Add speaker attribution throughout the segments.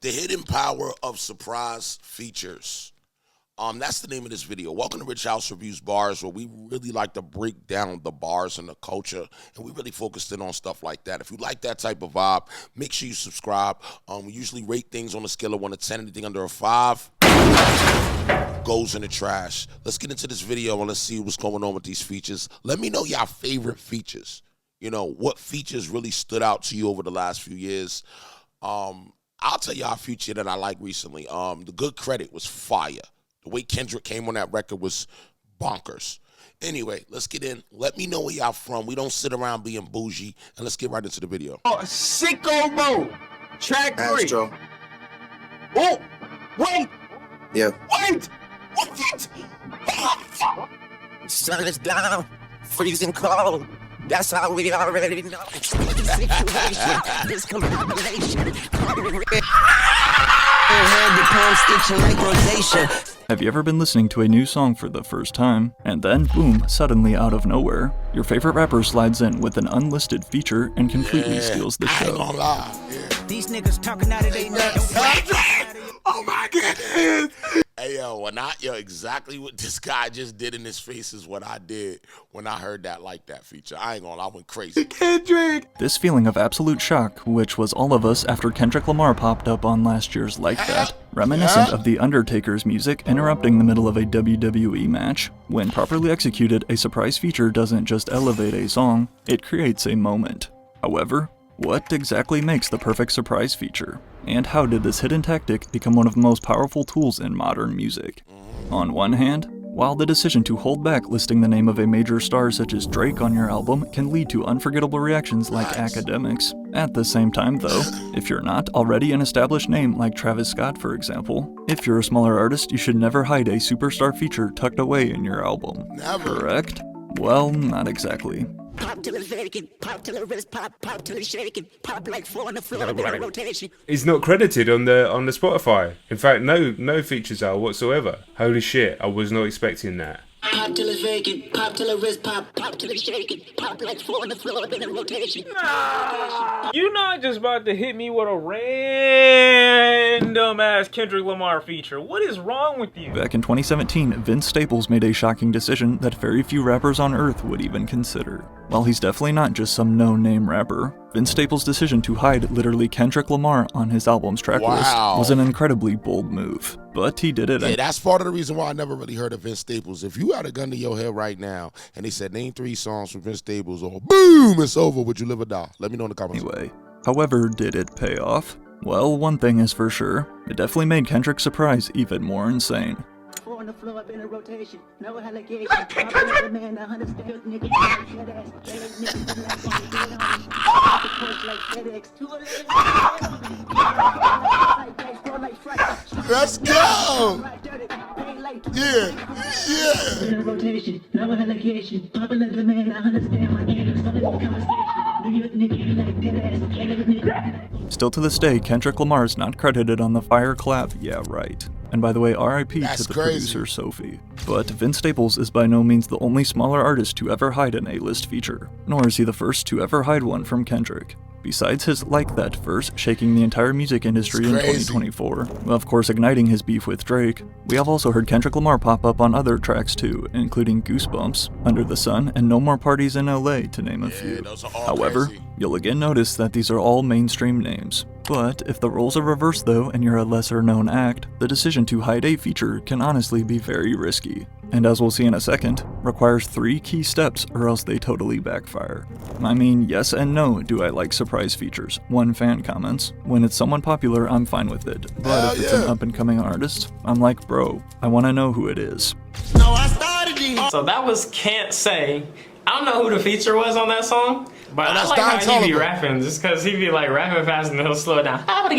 Speaker 1: The hidden power of surprise features. That's the name of this video. Welcome to Rich House Reviews Bars, where we really like to break down the bars and the culture, and we really focused in on stuff like that. If you like that type of vibe, make sure you subscribe. We usually rate things on a scale of 1 to 10. Anything under a 5 goes in the trash. Let's get into this video and let's see what's going on with these features. Let me know your favorite features. You know, what features really stood out to you over the last few years. I'll tell y'all a feature that I like recently. The Good Credit was fire. The way Kendrick came on that record was bonkers. Anyway, let's get in. Let me know where y'all from. We don't sit around being bougie. And let's get right into the video.
Speaker 2: Oh, sicko mode. Track 3.
Speaker 3: Astro.
Speaker 2: Oh, wait.
Speaker 3: Yeah.
Speaker 2: Wait. What?
Speaker 4: Sun is down, freezing cold. That's how we already know. This combination.
Speaker 5: Have you ever been listening to a new song for the first time, and then, boom, suddenly out of nowhere, your favorite rapper slides in with an unlisted feature and completely steals the show?
Speaker 1: I ain't gonna lie. Yeah.
Speaker 4: These niggas talking out of their neck.
Speaker 1: Oh my goodness. Hey yo, exactly what this guy just did in his face is what I did when I heard that like that feature. I ain't gonna lie, I went crazy.
Speaker 2: Kendrick.
Speaker 5: This feeling of absolute shock, which was all of us after Kendrick Lamar popped up on last year's Like That, reminiscent of The Undertaker's music interrupting the middle of a WWE match. When properly executed, a surprise feature doesn't just elevate a song, it creates a moment. However, what exactly makes the perfect surprise feature? And how did this hidden tactic become one of the most powerful tools in modern music? On one hand, while the decision to hold back listing the name of a major star such as Drake on your album can lead to unforgettable reactions like academics, at the same time though, if you're not already an established name like Travis Scott for example, if you're a smaller artist you should never hide a superstar feature tucked away in your album.
Speaker 1: Never.
Speaker 5: Correct? Well, not exactly.
Speaker 4: Pop till it's vacant, pop till the wrist pop till it's shaking, pop like 4 on the floor, in rotation.
Speaker 6: He's not credited on the Spotify. In fact, no features are whatsoever. Holy shit, I was not expecting that.
Speaker 4: Pop till it's vacant, pop till the wrist pop till it's shaking, pop like 4 on the floor, in rotation.
Speaker 7: You're not just about to hit me with a random ass Kendrick Lamar feature. What is wrong with you?
Speaker 5: Back in 2017, Vince Staples made a shocking decision that very few rappers on Earth would even consider. While he's definitely not just some no-name rapper, Vince Staples' decision to hide literally Kendrick Lamar on his album's tracklist was an incredibly bold move. But he did it.
Speaker 1: Yeah, that's part of the reason why I never really heard of Vince Staples. If you had a gun to your head right now and they said name 3 songs from Vince Staples or boom, it's over, would you live or die? Let me know in the comments.
Speaker 5: Anyway, however, did it pay off? Well, one thing is for sure, it definitely made Kendrick's surprise even more insane.
Speaker 4: On the floor, in a rotation, no allegation. Man, I understand niggas.
Speaker 1: Let's go! Yeah.
Speaker 4: In a rotation, no allegation. Pop another man, I understand my niggas. New York nigga, like dead ass.
Speaker 5: Still to this day, Kendrick Lamar is not credited on the Fire Clap, yeah right. And by the way, RIP to the producer Sophie. But Vince Staples is by no means the only smaller artist to ever hide an A-list feature, nor is he the first to ever hide one from Kendrick. Besides his Like That verse shaking the entire music industry in 2024, of course igniting his beef with Drake, we have also heard Kendrick Lamar pop up on other tracks too, including Goosebumps, Under the Sun, and No More Parties in LA, to name a few. However, you'll again notice that these are all mainstream names. But if the roles are reversed though and you're a lesser known act, the decision to hide a feature can honestly be very risky. And as we'll see in a second, requires 3 key steps or else they totally backfire. I mean, yes and no do I like surprise features. One fan comments, when it's someone popular I'm fine with it, but if it's an up and coming artist, I'm like bro, I wanna know who it is.
Speaker 7: So that was Can't Say. I don't know who the feature was on that song, but I like how he be rapping, just cause he be like rapping fast and he'll slow it down.
Speaker 2: That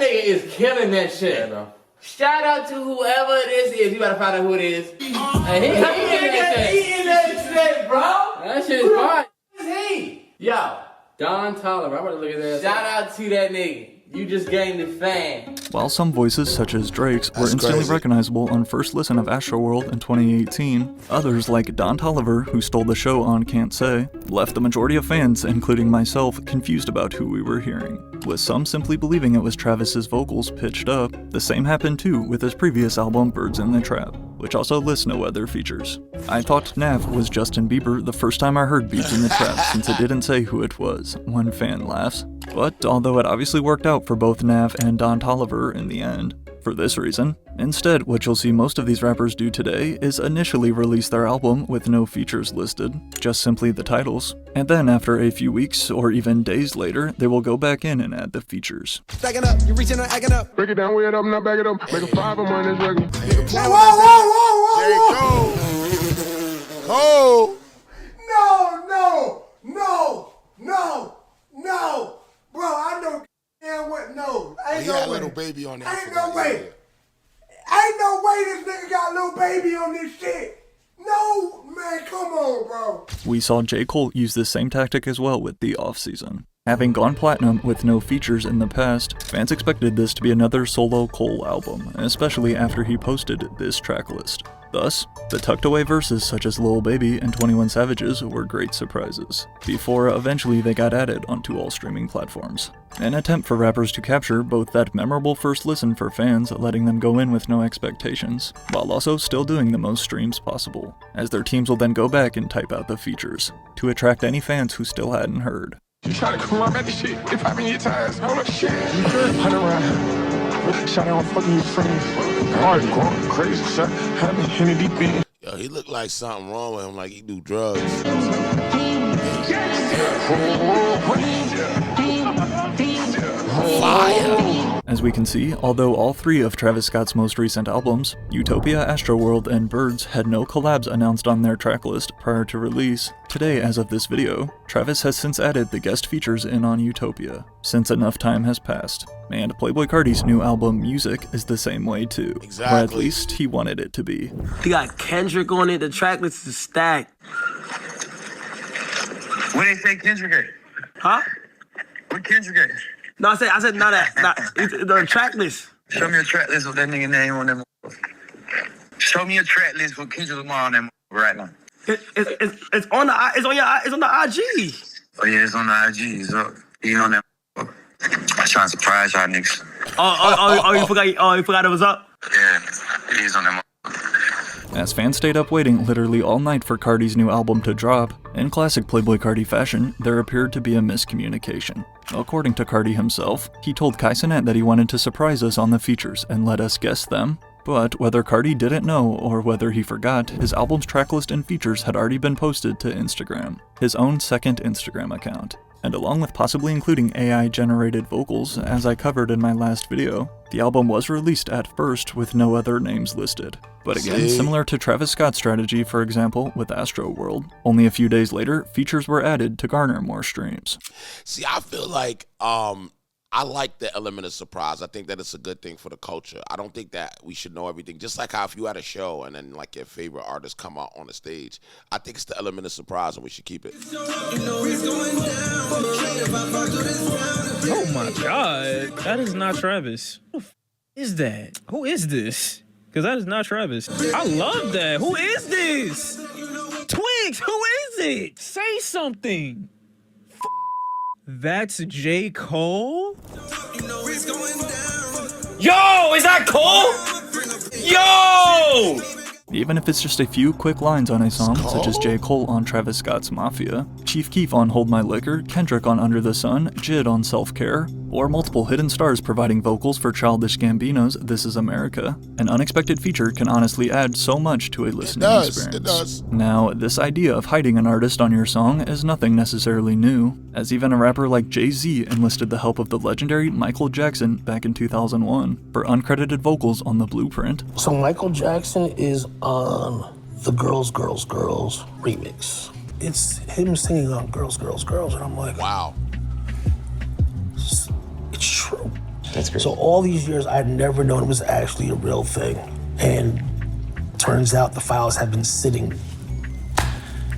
Speaker 2: nigga is killing that shit. Yeah, shout out to whoever this is. You better find out who it is. He in that shit, bro. That shit is fine. Who is he? Yo, Don Tolliver. I'm about to look at that. Shout out to that nigga. you just gained a fan.
Speaker 5: While some voices, such as Drake's, were instantly recognizable on first listen of Astroworld in 2018, others like Don Toliver, who stole the show on Can't Say, left the majority of fans, including myself, confused about who we were hearing, with some simply believing it was Travis's vocals pitched up. The same happened too with his previous album Birds in the Trap, which also lists no other features. I thought Nav was Justin Bieber the first time I heard Beats in the Trap, since it didn't say who it was. One fan laughs. But although it obviously worked out for both Nav and Don Toliver in the end, for this reason, instead what you'll see most of these rappers do today is initially release their album with no features listed, just simply the titles, and then after a few weeks or even days later, they will go back in and add the features.
Speaker 3: Backing up, you're reaching and acting up. Break it down, weigh it up, now back it up. Make a 5 of mine, this regular.
Speaker 1: Cole!
Speaker 8: No! Bro, I know damn what, no. Ain't no way.
Speaker 1: Little baby on that.
Speaker 8: Ain't no way. Ain't no way this nigga got little baby on this shit. No, man, come on, bro.
Speaker 5: We saw J. Cole use this same tactic as well with the off-season. Having gone platinum with no features in the past, fans expected this to be another solo Cole album, especially after he posted this track list. Thus, the tucked away verses such as Lil Baby and 21 Savage's were great surprises, before eventually they got added onto all streaming platforms. An attempt for rappers to capture both that memorable first listen for fans, letting them go in with no expectations, while also still doing the most streams possible, as their teams will then go back and type out the features, to attract any fans who still hadn't heard.
Speaker 3: You trying to come around at this shit? If I mean your tires, hold up, shit. You sure? 100 round. Shot out fucking your friends. Already going crazy, shot. Had me in the deep end.
Speaker 1: Yo, he looked like something wrong with him, like he do drugs. Fire!
Speaker 5: As we can see, although all three of Travis Scott's most recent albums, Utopia, Astroworld, and Birds, had no collabs announced on their tracklist prior to release, today, as of this video, Travis has since added the guest features in on Utopia, since enough time has passed. And Playboi Carti's new album, Music, is the same way too.
Speaker 1: Exactly.
Speaker 5: Or at least he wanted it to be.
Speaker 9: You got Kendrick on it, the tracklist is stacked.
Speaker 10: What they say Kendrick at?
Speaker 9: Huh?
Speaker 10: What Kendrick at?
Speaker 9: No, I said not the track list.
Speaker 10: Show me a track list with that nigga name on them. Show me a track list with Kendrick Lamar on them right now.
Speaker 9: It's on the IG.
Speaker 10: Oh yeah, it's on the IG. So he on them. I'm trying to surprise y'all niggas.
Speaker 9: You forgot it was up?
Speaker 10: Yeah, he's on them.
Speaker 5: As fans stayed up waiting literally all night for Carti's new album to drop, in classic Playboi Carti fashion, there appeared to be a miscommunication. According to Carti himself, he told Kai Cenat that he wanted to surprise us on the features and let us guess them, but whether Carti didn't know or whether he forgot, his album's tracklist and features had already been posted to Instagram, his own second Instagram account. And along with possibly including AI-generated vocals, as I covered in my last video, the album was released at first with no other names listed. But again, similar to Travis Scott's strategy, for example, with Astroworld, only a few days later, features were added to garner more streams.
Speaker 1: See, I feel like I like the element of surprise. I think that it's a good thing for the culture. I don't think that we should know everything. Just like how if you had a show and then like your favorite artist come out on the stage, I think it's the element of surprise and we should keep it.
Speaker 11: Oh my God, that is not Travis. Who is that? Who is this? Because that is not Travis. I love that. Who is this? Twigs, who is it? Say something. That's J. Cole? Yo, is that Cole? Yo!
Speaker 5: Even if it's just a few quick lines on a song, such as J. Cole on Travis Scott's Mafia, Chief Keef on Hold My Liquor, Kendrick on Under the Sun, Jid on Self-Care, or multiple hidden stars providing vocals for Childish Gambino's This Is America, an unexpected feature can honestly add so much to a listening experience.
Speaker 1: It does.
Speaker 5: Now, this idea of hiding an artist on your song is nothing necessarily new, as even a rapper like Jay-Z enlisted the help of the legendary Michael Jackson back in 2001 for uncredited vocals on The Blueprint.
Speaker 12: So Michael Jackson is on the Girls, Girls, Girls remix. It's him singing on Girls, Girls, Girls, and I'm like,
Speaker 1: wow.
Speaker 12: It's true.
Speaker 13: That's great.
Speaker 12: So all these years, I'd never known it was actually a real thing. And turns out the files have been sitting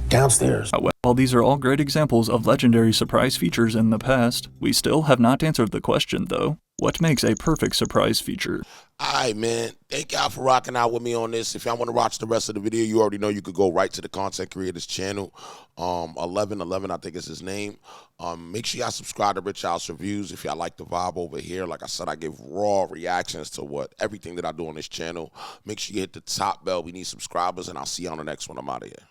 Speaker 12: downstairs.
Speaker 5: While these are all great examples of legendary surprise features in the past, we still have not answered the question though. What makes a perfect surprise feature?
Speaker 1: Alright, man. Thank y'all for rocking out with me on this. If y'all want to watch the rest of the video, you already know you could go right to the content creators channel. 1111, I think is his name. Make sure y'all subscribe to Rich House Reviews if y'all like the vibe over here. Like I said, I give raw reactions to everything that I do on this channel. Make sure you hit the top bell. We need subscribers, and I'll see you on the next one. I'm out of here.